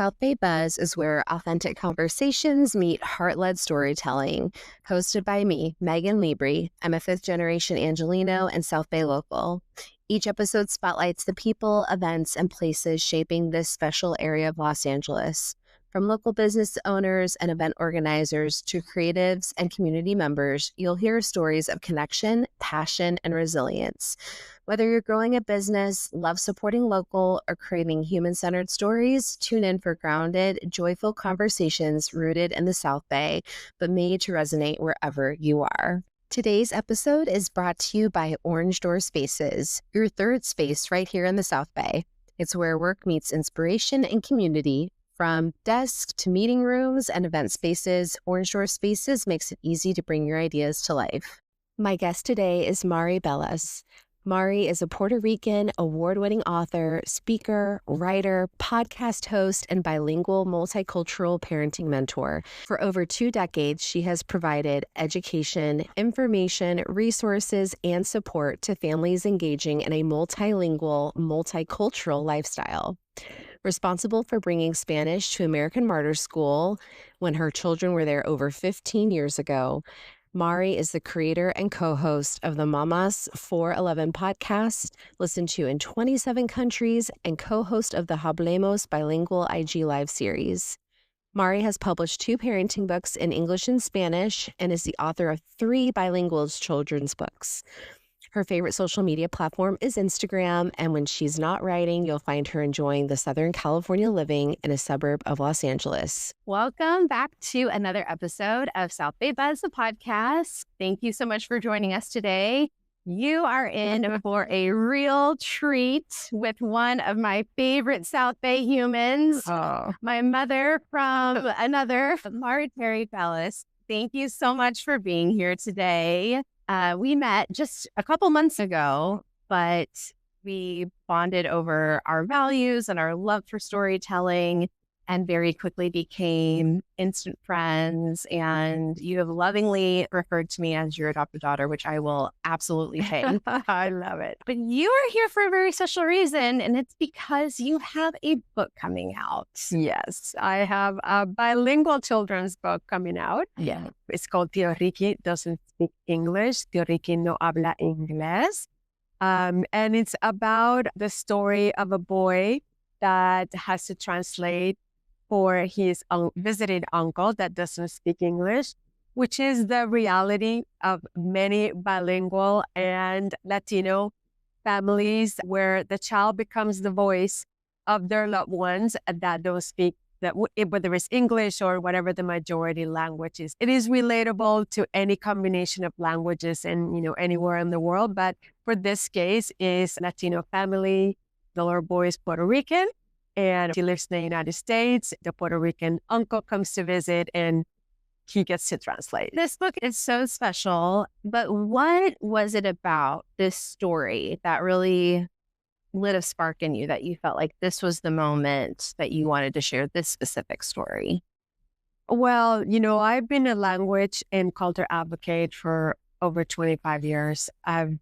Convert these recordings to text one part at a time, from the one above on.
South Bay Buzz is where authentic conversations meet heart-led storytelling. Hosted by me, Megan Lebre. I'm a fifth-generation Angelino and South Bay local. Each episode spotlights the people, events, and places shaping this special area of Los Angeles. From local business owners and event organizers to creatives and community members, you'll hear stories of connection, passion, and resilience. Whether you're growing a business, love supporting local, or craving human-centered stories, tune in for grounded, joyful conversations rooted in the South Bay, but made to resonate wherever you are. Today's episode is brought to you by Orange Door Spaces, your third space right here in the South Bay. It's where work meets inspiration and community. From desk to meeting rooms and event spaces, Orange Door Spaces makes it easy to bring your ideas to life. My guest today is Mari Bellas. Mari is a Puerto Rican award-winning author, speaker, writer, podcast host, and bilingual multicultural parenting mentor. For over 2 decades, she has provided education, information, resources, and support to families engaging in a multilingual, multicultural lifestyle. Responsible for bringing Spanish to American Martyr School when her children were there over 15 years ago, Mari is the creator and co-host of the Mamas 411 podcast, listened to in 27 countries, and co-host of the Hablemos Bilingual IG Live series. Mari has published 2 parenting books in English and Spanish and is the author of 3 bilingual children's books. Her favorite social media platform is Instagram, and when she's not writing, you'll find her enjoying the Southern California living in a suburb of Los Angeles. Welcome back to another episode of South Bay Buzz, the podcast. Thank you so much for joining us today. You are in for a real treat with one of my favorite South Bay humans, my mother from another, Mari Bellas. Thank you so much for being here today. We met just a couple months ago, but we bonded over our values and our love for storytelling and very quickly became instant friends. And you have lovingly referred to me as your adopted daughter, which I will absolutely pay. I love it. But you are here for a very special reason, and it's because you have a book coming out. Yes, I have a bilingual children's book coming out. Yeah. It's called Tío Ricky Doesn't Speak English. Tío Ricky no habla Inglés. And it's about the story of a boy that has to translate for his visiting uncle that doesn't speak English, which is the reality of many bilingual and Latino families where the child becomes the voice of their loved ones that don't speak, that whether it's English or whatever the majority language is. It is relatable to any combination of languages and, anywhere in the world. But for this case is Latino family. The little boy is Puerto Rican and he lives in the United States. The Puerto Rican uncle comes to visit and he gets to translate. This book is so special, but what was it about this story that really lit a spark in you that you felt like this was the moment that you wanted to share this specific story? Well, I've been a language and culture advocate for over 25 years. I've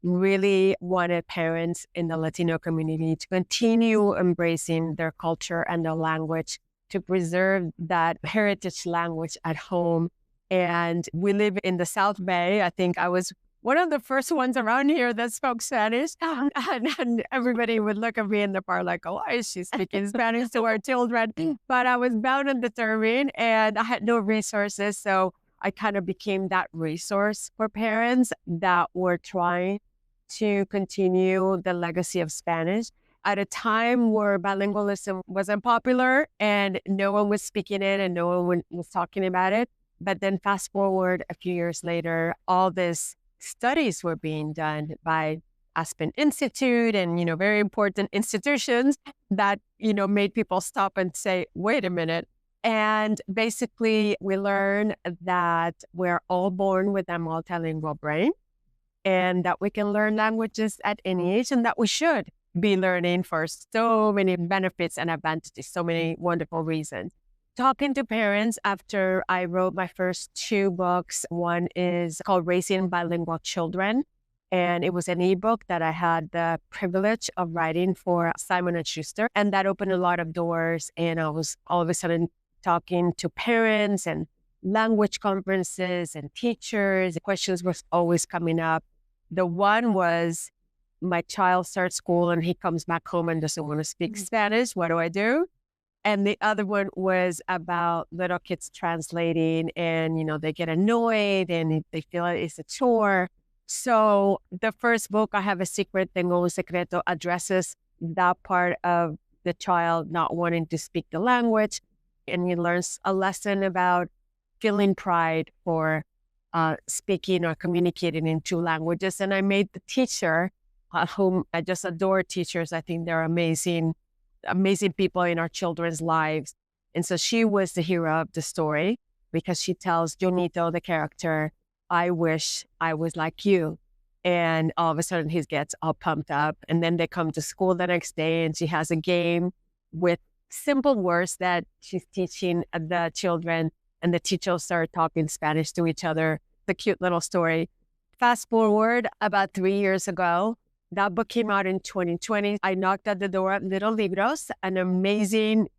really wanted parents in the Latino community to continue embracing their culture and their language, to preserve that heritage language at home. And we live in the South Bay. I think I was one of the first ones around here that spoke Spanish. And everybody would look at me in the bar like, oh, why is she speaking Spanish to our children? But I was bound and determined and I had no resources. So I kind of became that resource for parents that were trying to continue the legacy of Spanish at a time where bilingualism wasn't popular and no one was speaking it and no one was talking about it. But then fast forward a few years later, all these studies were being done by Aspen Institute and, very important institutions that, made people stop and say, wait a minute. And basically we learned that we're all born with a multilingual brain and that we can learn languages at any age and that we should be learning for so many benefits and advantages, so many wonderful reasons. Talking to parents after I wrote my first 2 books, one is called Raising Bilingual Children, And it was an ebook that I had the privilege of writing for Simon & Schuster. And that opened a lot of doors. And I was all of a sudden talking to parents and language conferences and teachers. The questions were always coming up. The one was, my child starts school and he comes back home and doesn't want to speak Spanish. What do I do? And the other one was about little kids translating and, they get annoyed and they feel it's a chore. So the first book, I Have a Secret, Tengo un Secreto, addresses that part of the child not wanting to speak the language. And he learns a lesson about feeling pride for speaking or communicating in two languages. And I made the teacher, whom I just adore teachers. I think they're amazing people in our children's lives. And so she was the hero of the story because she tells Jonito, the character, I wish I was like you. And all of a sudden he gets all pumped up. And then they come to school the next day and she has a game with simple words that she's teaching the children. And the teachers start talking Spanish to each other. The cute little story. Fast forward about 3 years ago, that book came out in 2020. I knocked at the door at Lil Libros, an amazing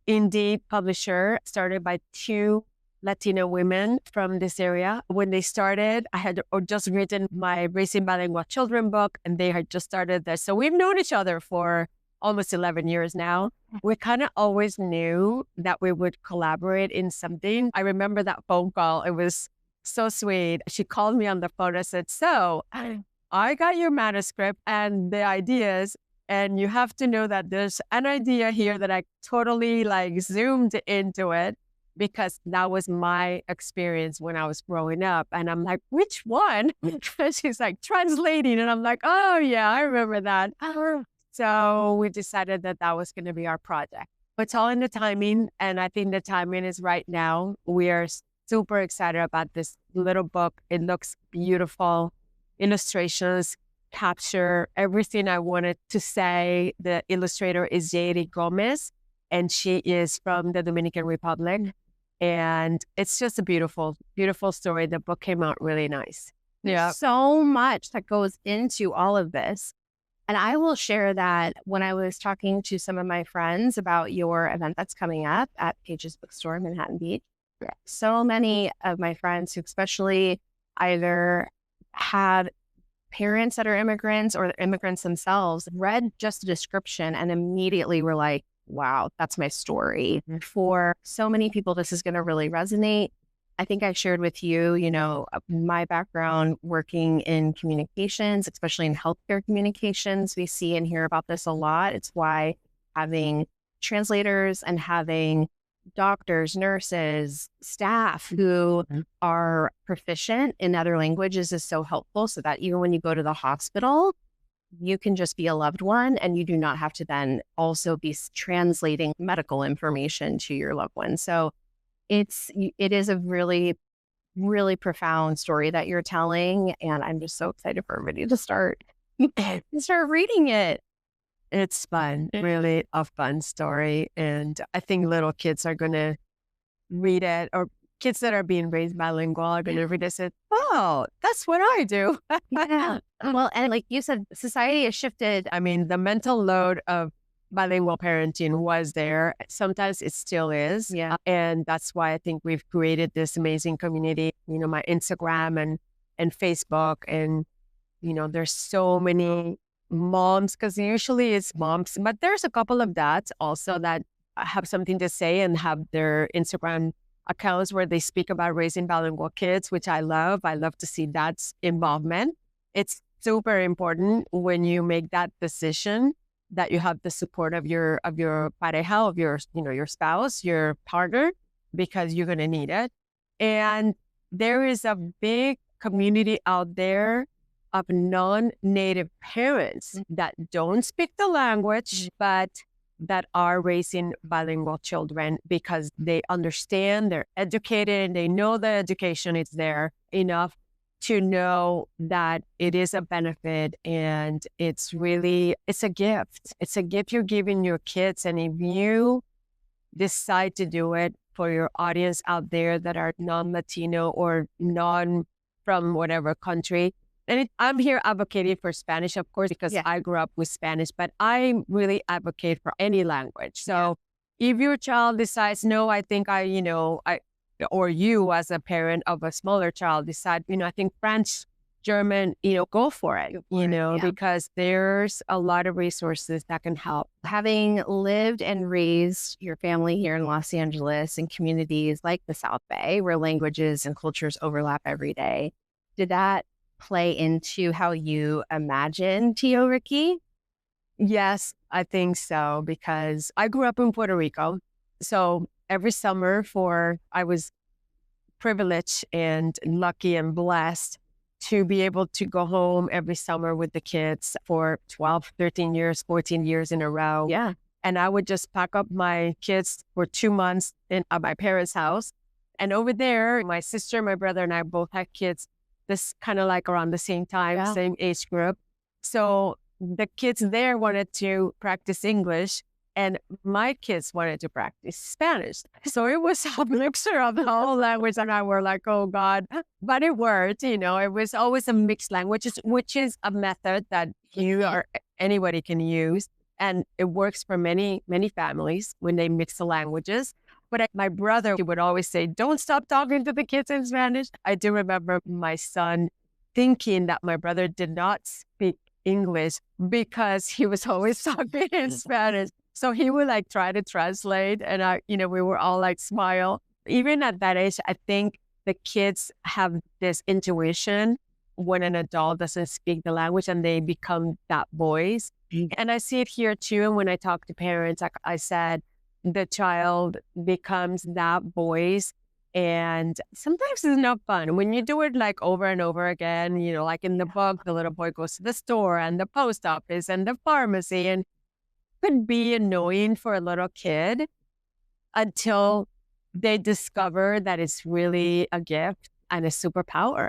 indie publisher started by two Latino women from this area. When they started, I had just written my Raising Bilingual Children book, and they had just started this. So we've known each other for almost 11 years now. We kind of always knew that we would collaborate in something. I remember that phone call. It was so sweet. She called me on the phone and said, so I got your manuscript and the ideas, and you have to know that there's an idea here that I totally zoomed into it because that was my experience when I was growing up. And I'm like, which one? She's like, translating. And I'm like, oh yeah, I remember that. So we decided that was going to be our project. It's all in the timing. And I think the timing is right now. We are super excited about this little book. It looks beautiful. Illustrations capture everything I wanted to say. The illustrator is Yeri Gomez, and she is from the Dominican Republic. And it's just a beautiful, beautiful story. The book came out really nice. Yeah. So much that goes into all of this. And I will share that when I was talking to some of my friends about your event that's coming up at Page's Bookstore in Manhattan Beach, so many of my friends who especially either had parents that are immigrants or immigrants themselves read just a description and immediately were like, wow, that's my story. For so many people, this is going to really resonate. I think I shared with you, my background working in communications, especially in healthcare communications. We see and hear about this a lot. It's why having translators and having doctors, nurses, staff who are proficient in other languages is so helpful so that even when you go to the hospital, you can just be a loved one and you do not have to then also be translating medical information to your loved one. So it is a really, really profound story that you're telling. And I'm just so excited for everybody to start reading it. It's fun, really a fun story. And I think little kids are going to read it, or kids that are being raised bilingual are going to read it and say, oh, that's what I do. Yeah. Well, and like you said, society has shifted. I mean, the mental load of bilingual parenting was there. Sometimes it still is. Yeah. And that's why I think we've created this amazing community, my Instagram and Facebook. And, there's so many moms, because usually it's moms, but there's a couple of dads also that have something to say and have their Instagram accounts where they speak about raising bilingual kids, which I love. I love to see dad's involvement. It's super important when you make that decision that you have the support of your pareja, of your spouse, your partner, because you're going to need it. And there is a big community out there of non-native parents that don't speak the language, but that are raising bilingual children because they understand, they're educated, they know the education is there enough to know that it is a benefit, and it's a gift. It's a gift you're giving your kids. And if you decide to do it for your audience out there that are non-Latino or non from whatever country, And I'm here advocating for Spanish, of course, because I grew up with Spanish, but I really advocate for any language. So if your child decides, no, I think or you as a parent of a smaller child decide, I think French, German, go for it, because there's a lot of resources that can help. Having lived and raised your family here in Los Angeles in communities like the South Bay, where languages and cultures overlap every day, did that play into how you imagine Tío Ricky? Yes, I think so, because I grew up in Puerto Rico. So every summer I was privileged and lucky and blessed to be able to go home every summer with the kids for 12, 13 years, 14 years in a row. Yeah. And I would just pack up my kids for 2 months at my parents' house. And over there, my sister, my brother, and I both had kids this kind of like around the same time, same age group. So the kids there wanted to practice English, and my kids wanted to practice Spanish. So it was a mixture of the whole language, and I were like, oh God. But it worked, it was always a mixed language, which is a method that you or anybody can use. And it works for many, many families when they mix the languages. But my brother, he would always say, don't stop talking to the kids in Spanish. I do remember my son thinking that my brother did not speak English because he was always talking in Spanish. So he would like try to translate, and we were all like smile. Even at that age, I think the kids have this intuition when an adult doesn't speak the language and they become that voice. And I see it here too. And when I talk to parents, like I said, the child becomes that voice. And sometimes it's not fun when you do it like over and over again, like in the book, the little boy goes to the store and the post office and the pharmacy, and it could be annoying for a little kid until they discover that it's really a gift and a superpower.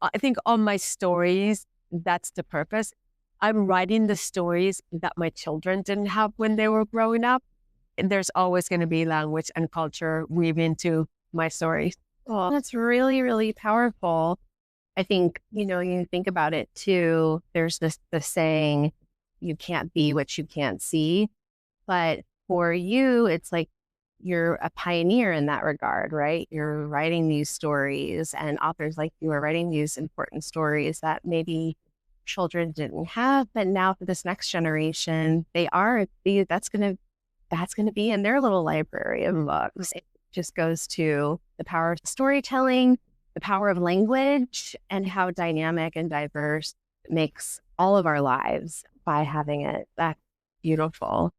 I think on my stories, that's the purpose. I'm writing the stories that my children didn't have when they were growing up. And there's always going to be language and culture weave into my stories. Well, that's really, really powerful. I think, you think about it too. There's the saying, you can't be what you can't see. But for you, it's like you're a pioneer in that regard, right? You're writing these stories, and authors like you are writing these important stories that maybe children didn't have, but now for this next generation, that's going to be in their little library of books. It just goes to the power of storytelling, the power of language, and how dynamic and diverse it makes all of our lives by having it. That's beautiful.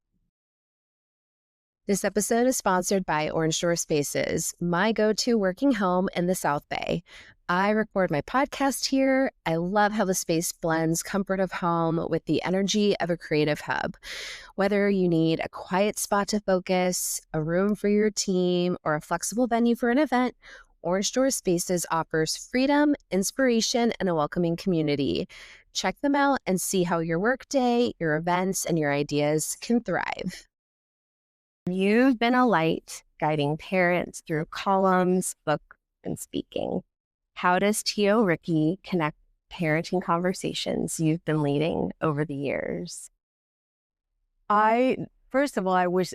This episode is sponsored by Orange Door Spaces, my go-to working home in the South Bay. I record my podcast here. I love how the space blends comfort of home with the energy of a creative hub. Whether you need a quiet spot to focus, a room for your team, or a flexible venue for an event, Orange Door Spaces offers freedom, inspiration, and a welcoming community. Check them out and see how your workday, your events, and your ideas can thrive. You've been a light guiding parents through columns, book, and speaking. How does Tío Ricky connect parenting conversations you've been leading over the years? First of all, I wish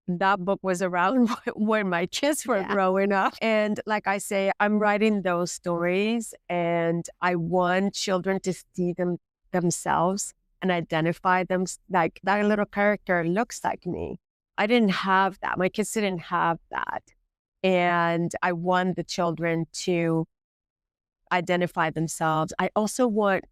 that book was around when my kids were growing up. And like I say, I'm writing those stories, and I want children to see themselves and identify them, like that little character looks like me. I didn't have that. My kids didn't have that. And I want the children to identify themselves. I also want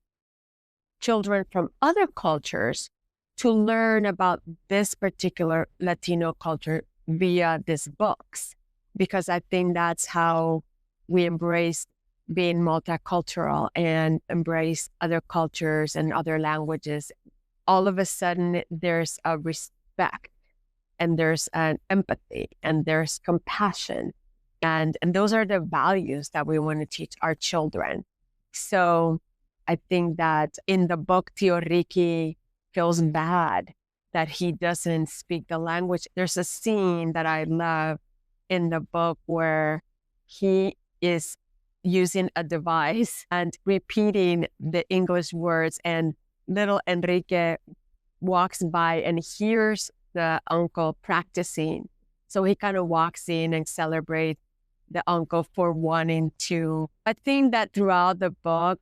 children from other cultures to learn about this particular Latino culture via these books, because I think that's how we embrace being multicultural and embrace other cultures and other languages. All of a sudden, there's a respect, and there's an empathy, and there's compassion. And those are the values that we want to teach our children. So I think that in the book, Tío Ricky feels bad that he doesn't speak the language. There's a scene that I love in the book where he is using a device and repeating the English words, and little Enrique walks by and hears the uncle practicing. So he kind of walks in and celebrates the uncle for wanting to. I think that throughout the book,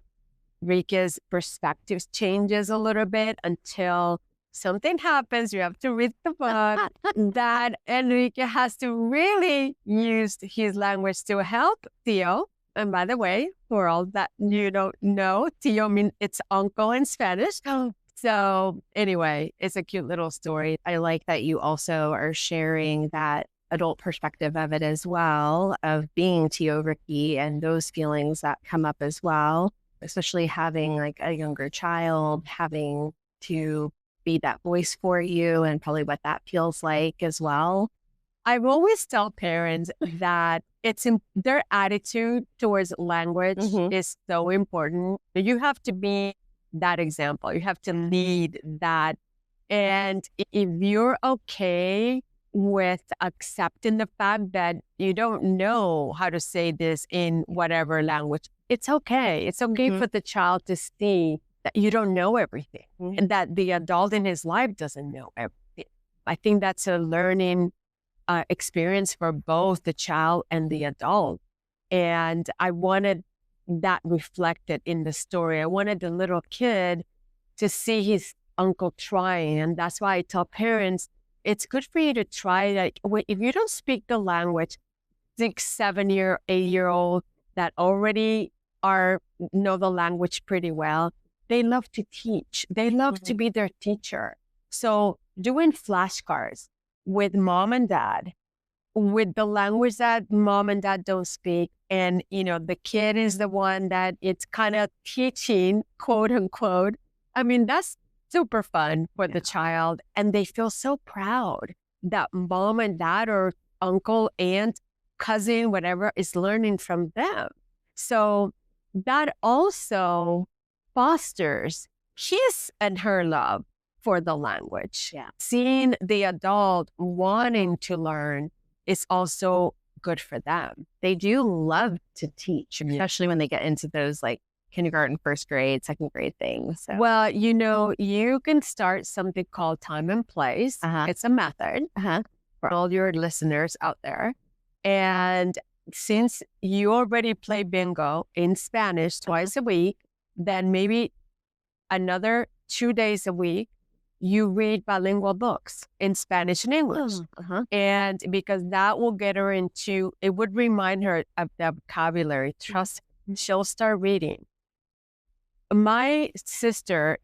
Rika's perspective changes a little bit until something happens. You have to read the book that Enrique has to really use his language to help Tío. And by the way, for all that you don't know, Tío means it's uncle in Spanish. So anyway, it's a cute little story. I like that you also are sharing that adult perspective of it as well, of being Tío Ricky and those feelings that come up as well, especially having like a younger child, having to be that voice for you and probably what that feels like as well. I've always tell parents that their attitude towards language is so important. You have to be that example. You have to lead that. And if you're okay with accepting the fact that you don't know how to say this in whatever language, it's okay. It's okay for the child to see that you don't know everything and that the adult in his life doesn't know everything. I think that's a learning experience for both the child and the adult. And I wanted that reflected in the story. I wanted the little kid to see his uncle trying. And that's why I tell parents, it's good for you to try. Like, if you don't speak the language, 6, 7-year, 8-year-old that already know the language pretty well, they love to teach. They love to be their teacher. So doing flashcards with mom and dad, with the language that mom and dad don't speak, and the kid is the one that it's kind of teaching, quote unquote. I mean, that's super fun for the child, and they feel so proud that mom and dad or uncle, aunt, cousin, whatever is learning from them. So that also fosters his and her love for the language. Seeing the adult wanting to learn is also good for them. They do love to teach, especially when they get into those like kindergarten, first grade, second grade things. So. Well, you can start something called time and place. It's a method for all your listeners out there. And since you already play bingo in Spanish twice a week, then maybe another 2 days a week, you read bilingual books in Spanish and English. And because that will get her it would remind her of the vocabulary. Trust, she'll start reading. My sister,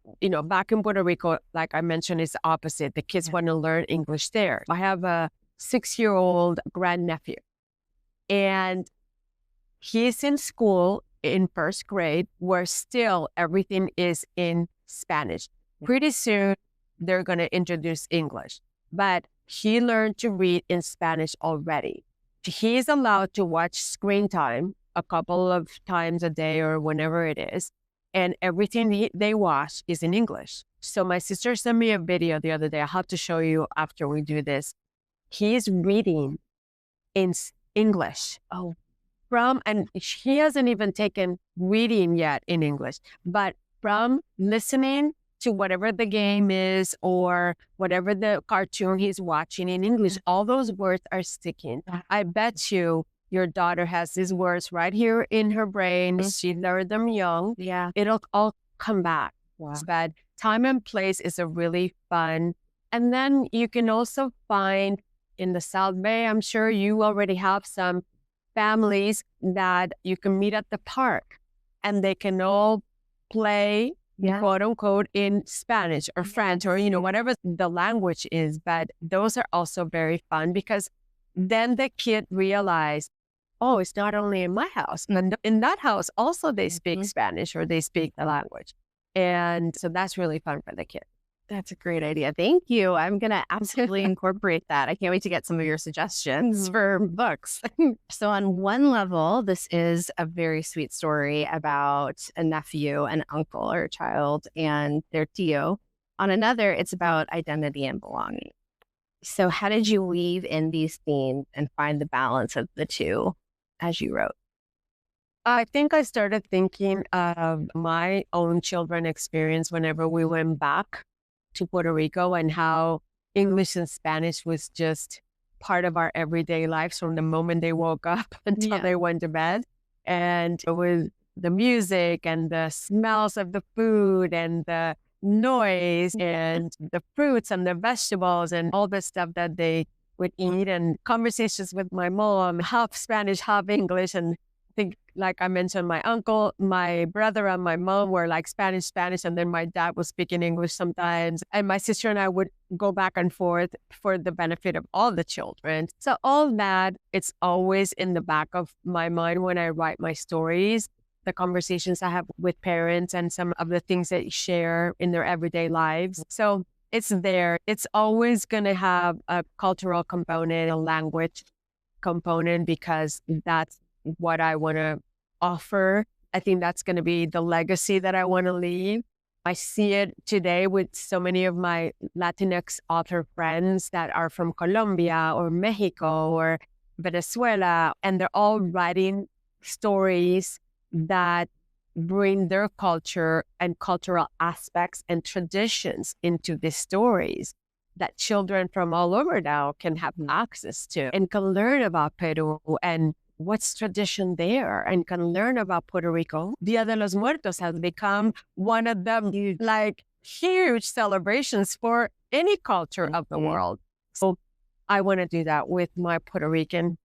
back in Puerto Rico, like I mentioned, is the opposite. The kids want to learn English there. I have a 6-year-old grandnephew, and he's in school in first grade where still everything is in Spanish. Pretty soon, they're going to introduce English, but he learned to read in Spanish already. He's allowed to watch screen time a couple of times a day or whenever it is, and everything they watch is in English. So my sister sent me a video the other day. I'll have to show you after we do this. He's reading in English. And he hasn't even taken reading yet in English, but from listening to whatever the game is or whatever the cartoon he's watching in English, all those words are sticking. I bet you your daughter has these words right here in her brain. She learned them young. It'll all come back. But time and place is a really fun. And then you can also find in the South Bay, I'm sure you already have some families that you can meet at the park and they can all play quote unquote in Spanish or French or, whatever the language is. But those are also very fun because then the kid realized, oh, it's not only in my house. And in that house also they speak Spanish or they speak the language. And so that's really fun for the kid. That's a great idea. Thank you. I'm going to absolutely incorporate that. I can't wait to get some of your suggestions for books. So on one level, this is a very sweet story about a nephew, an uncle or a child and their tío. On another, it's about identity and belonging. So how did you weave in these themes and find the balance of the two as you wrote? I think I started thinking of my own children experience whenever we went back to Puerto Rico and how English and Spanish was just part of our everyday lives from the moment they woke up until they went to bed. And it was the music and the smells of the food and the noise and the fruits and the vegetables and all the stuff that they would eat, and conversations with my mom, half Spanish, half English. And I think, like I mentioned, my uncle, my brother, and my mom were like Spanish, and then my dad was speaking English sometimes. And my sister and I would go back and forth for the benefit of all the children. So all that, it's always in the back of my mind when I write my stories, the conversations I have with parents and some of the things they share in their everyday lives. So it's there. It's always going to have a cultural component, a language component, because that's what I want to offer. I think that's going to be the legacy that I want to leave. I see it today with so many of my Latinx author friends that are from Colombia or Mexico or Venezuela, and they're all writing stories that bring their culture and cultural aspects and traditions into these stories that children from all over now can have access to and can learn about Peru and what's tradition there, and can learn about Puerto Rico. Dia de los Muertos has become one of the huge celebrations for any culture of the world. So I want to do that with my Puerto Rican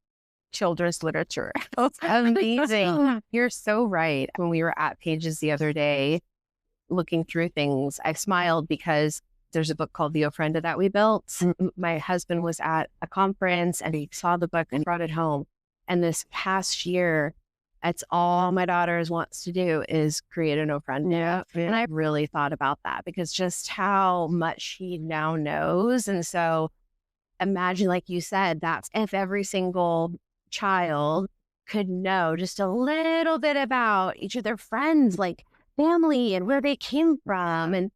children's literature. Amazing. You're so right. When we were at Pages the other day, looking through things, I smiled because there's a book called The Ofrenda that we built. My husband was at a conference and he saw the book and brought it home. And this past year, that's all my daughters wants to do is create an ofrenda. And I really thought about that because just how much she now knows. And so imagine, like you said, that's if every single child could know just a little bit about each of their friends, like family and where they came from. And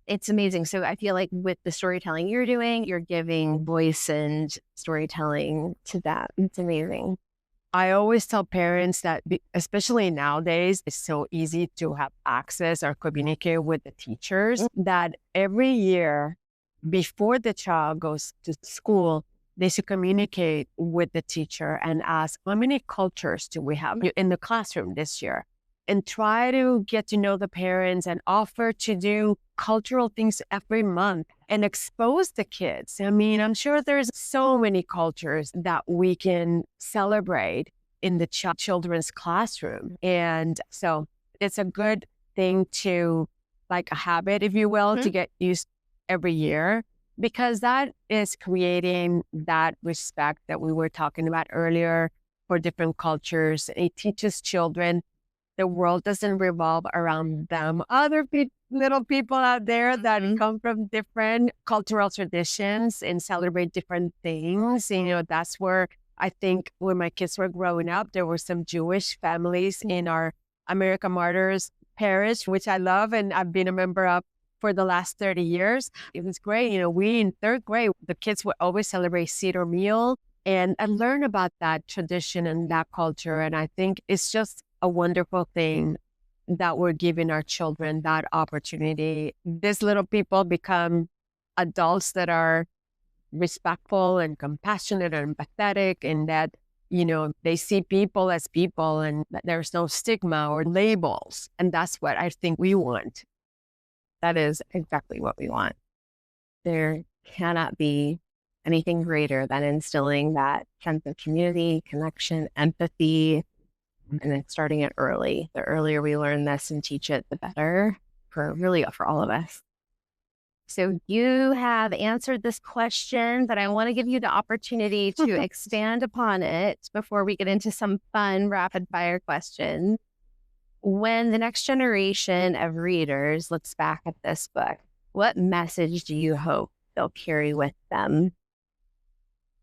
it's amazing. So I feel like with the storytelling you're doing, you're giving voice and storytelling to that. It's amazing. I always tell parents that, especially nowadays, it's so easy to have access or communicate with the teachers, that every year before the child goes to school, they should communicate with the teacher and ask, how many cultures do we have in the classroom this year? And try to get to know the parents and offer to do cultural things every month and expose the kids. I mean, I'm sure there's so many cultures that we can celebrate in the children's classroom. And so it's a good thing to, like a habit, if you will, to get used every year, because that is creating that respect that we were talking about earlier for different cultures. It teaches children the world doesn't revolve around them. Other little people out there that come from different cultural traditions and celebrate different things. You know, that's where I think when my kids were growing up, there were some Jewish families in our American Martyrs parish, which I love and I've been a member of for the last 30 years. It was great. You know, we in third grade, the kids would always celebrate Seder meal and learn about that tradition and that culture. And I think it's just a wonderful thing that we're giving our children that opportunity. These little people become adults that are respectful and compassionate and empathetic, and that, you know, they see people as people and that there's no stigma or labels. And that's what I think we want. That is exactly what we want. There cannot be anything greater than instilling that sense of community, connection, empathy, and then starting it early. The earlier we learn this and teach it, the better for all of us. So you have answered this question, but I want to give you the opportunity to expand upon it before we get into some fun rapid fire questions. When the next generation of readers looks back at this book, what message do you hope they'll carry with them?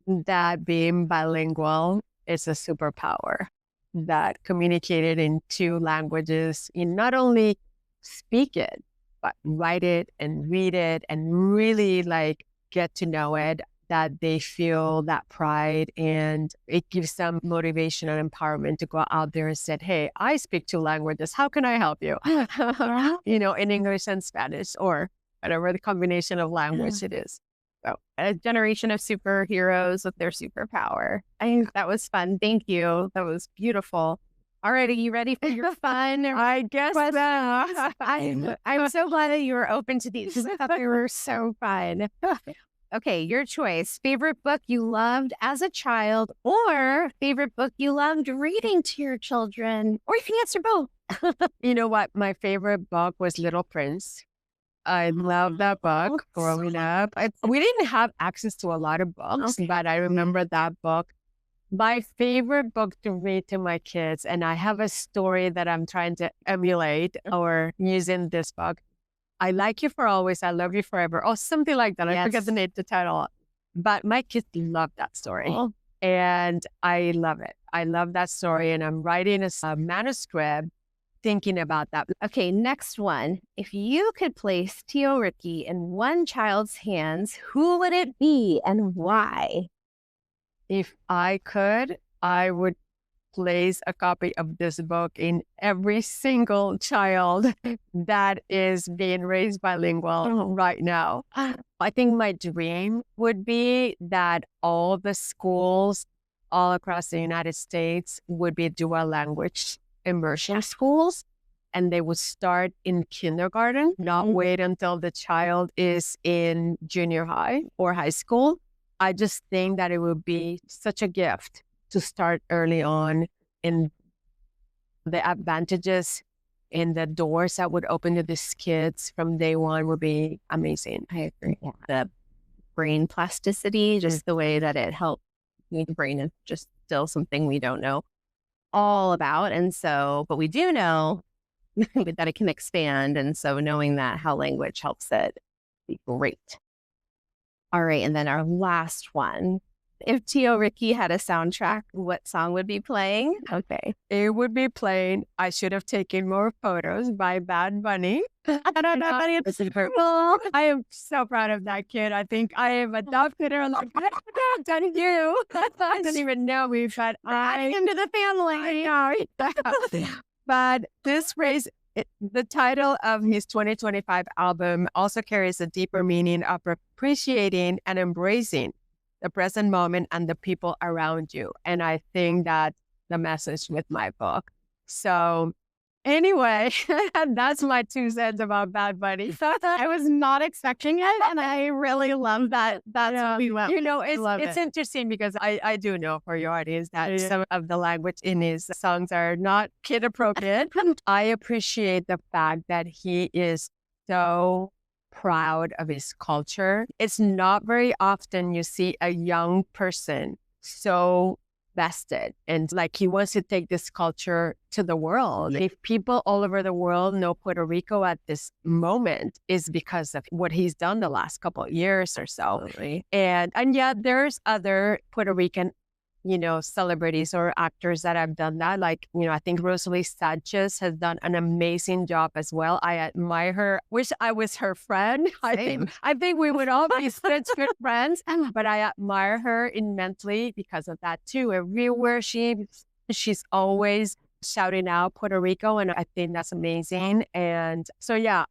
That being bilingual is a superpower. That communicated in two languages, you not only speak it, but write it and read it and really like get to know it. that they feel that pride, and it gives them motivation and empowerment to go out there and say, hey, I speak two languages. How can I help you? In English and Spanish, or whatever the combination of language it is. So a generation of superheroes with their superpower. I think that was fun. Thank you. That was beautiful. All right, are you ready for your fun? I guess so. I'm so glad that you were open to these. I thought they were so fun. Okay, your choice. Favorite book you loved as a child, or favorite book you loved reading to your children? Or you can answer both. You know what? My favorite book was Little Prince. I love that book growing up. We didn't have access to a lot of books, but I remember that book. My favorite book to read to my kids, and I have a story that I'm trying to emulate or use in this book. I Like You for Always, I Love You Forever, or something like that. I forget the title. But my kids love that story. And I love it. I love that story. And I'm writing a manuscript thinking about that. Okay, next one. If you could place Tío Ricky in one child's hands, who would it be and why? If I could, I would place a copy of this book in every single child that is being raised bilingual right now. I think my dream would be that all the schools all across the United States would be dual language immersion schools, and they would start in kindergarten, not wait until the child is in junior high or high school. I just think that it would be such a gift to start early on, and the advantages and the doors that would open to these kids from day one would be amazing. I agree. Yeah. The brain plasticity, just the way that it helps. The brain is just still something we don't know all about. And so, but we do know that it can expand. And so knowing that, how language helps it, be great. All right. And then our last one. If Tío Ricky had a soundtrack, what song would be playing? Okay. It would be playing I Should Have Taken More Photos by Bad Bunny. I am so proud of that kid. I think I am adopted her. Like, I've done you. I didn't even know we've had into the family. I know. But this race, the title of his 2025 album also carries a deeper meaning of appreciating and embracing the present moment and the people around you. And I think that's the message with my book. So anyway, that's my 2 cents about Bad Bunny. I was not expecting it, and I really love that. That's what we went. It's interesting because I do know for your audience that some of the language in his songs are not kid appropriate. I appreciate the fact that he is so proud of his culture. It's not very often you see a young person so vested and like he wants to take this culture to the world. If people all over the world know Puerto Rico at this moment, is because of what he's done the last couple of years or so. Absolutely. And yet there's other Puerto Rican celebrities or actors that have done that. Like, I think Rosalie Sanchez has done an amazing job as well. I admire her. Wish I was her friend. I think we would all be such good friends. But I admire her immensely because of that too. Everywhere she's always shouting out Puerto Rico, and I think that's amazing. And so yeah,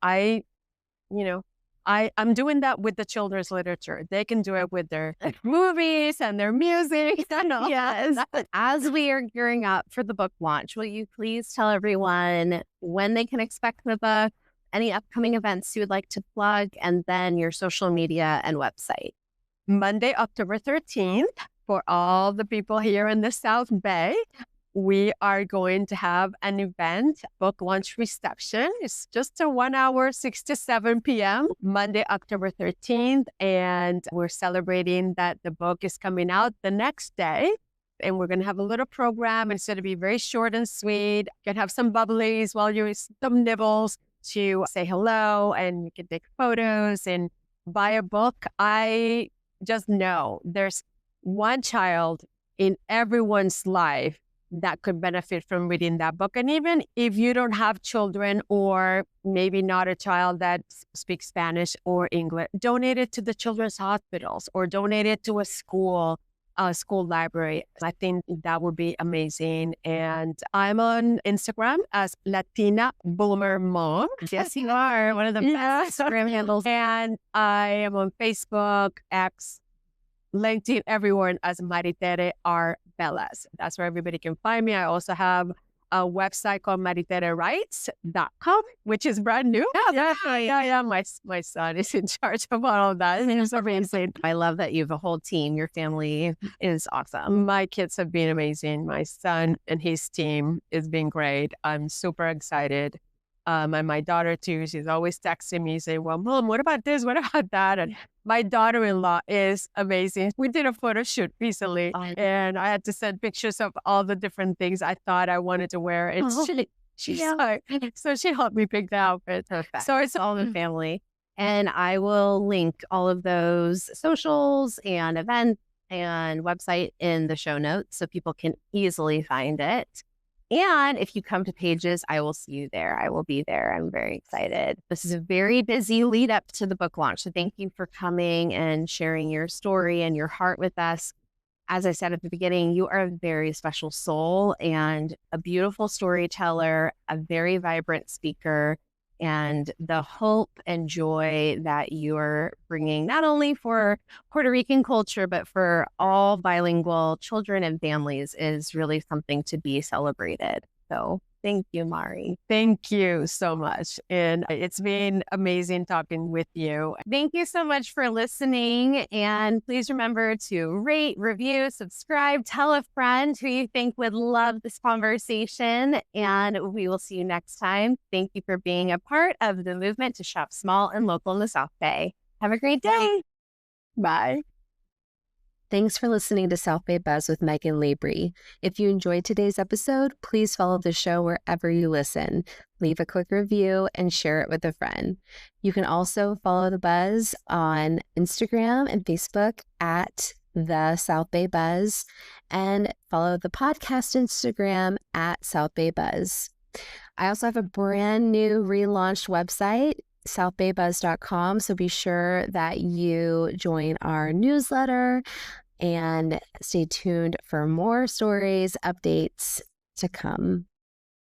I'm doing that with the children's literature. They can do it with their movies and their music. Yes. As we are gearing up for the book launch, will you please tell everyone when they can expect the book, any upcoming events you would like to plug, and then your social media and website? Monday, October 13th, for all the people here in the South Bay, we are going to have an event, book launch reception. It's just a 1 hour, 6 to 7 p.m., Monday, October 13th. And we're celebrating that the book is coming out the next day. And we're going to have a little program. It's going to be very short and sweet. You can have some bubblies while you eat some nibbles to say hello, and you can take photos and buy a book. I just know there's one child in everyone's life that could benefit from reading that book. And even if you don't have children or maybe not a child that speaks Spanish or English, donate it to the children's hospitals or donate it to a school library. I think that would be amazing. And I'm on Instagram as Latina Boomer Mom. Yes, you are. One of the best Instagram handles. And I am on Facebook, X, LinkedIn, everywhere as Maritere R. Velas. That's where everybody can find me. I also have a website called mariterewrites.com, which is brand new. Yeah. My son is in charge of all of that. It's amazing. I love that you have a whole team. Your family is awesome. My kids have been amazing. My son and his team has been great. I'm super excited. And my daughter too, she's always texting me saying, well, Mom, what about this? What about that? And my daughter-in-law is amazing. We did a photo shoot recently and I had to send pictures of all the different things I thought I wanted to wear. And she so she helped me pick the outfit. Perfect. So it's all in the family. And I will link all of those socials and events and website in the show notes so people can easily find it. And if you come to Pages, I will see you there. I will be there. I'm very excited. This is a very busy lead up to the book launch. So thank you for coming and sharing your story and your heart with us. As I said at the beginning, you are a very special soul and a beautiful storyteller, a very vibrant speaker, and the hope and joy that you're bringing not only for Puerto Rican culture, but for all bilingual children and families is really something to be celebrated. So thank you, Mari. Thank you so much. And it's been amazing talking with you. Thank you so much for listening. And please remember to rate, review, subscribe, tell a friend who you think would love this conversation. And we will see you next time. Thank you for being a part of the movement to shop small and local in the South Bay. Have a great day. Bye. Thanks for listening to South Bay Buzz with Megan Lebre. If you enjoyed today's episode, please follow the show wherever you listen. Leave a quick review and share it with a friend. You can also follow the Buzz on Instagram and Facebook at the South Bay Buzz and follow the podcast Instagram at South Bay Buzz. I also have a brand new relaunched website, southbaybuzz.com. So be sure that you join our newsletter and stay tuned for more stories, updates to come.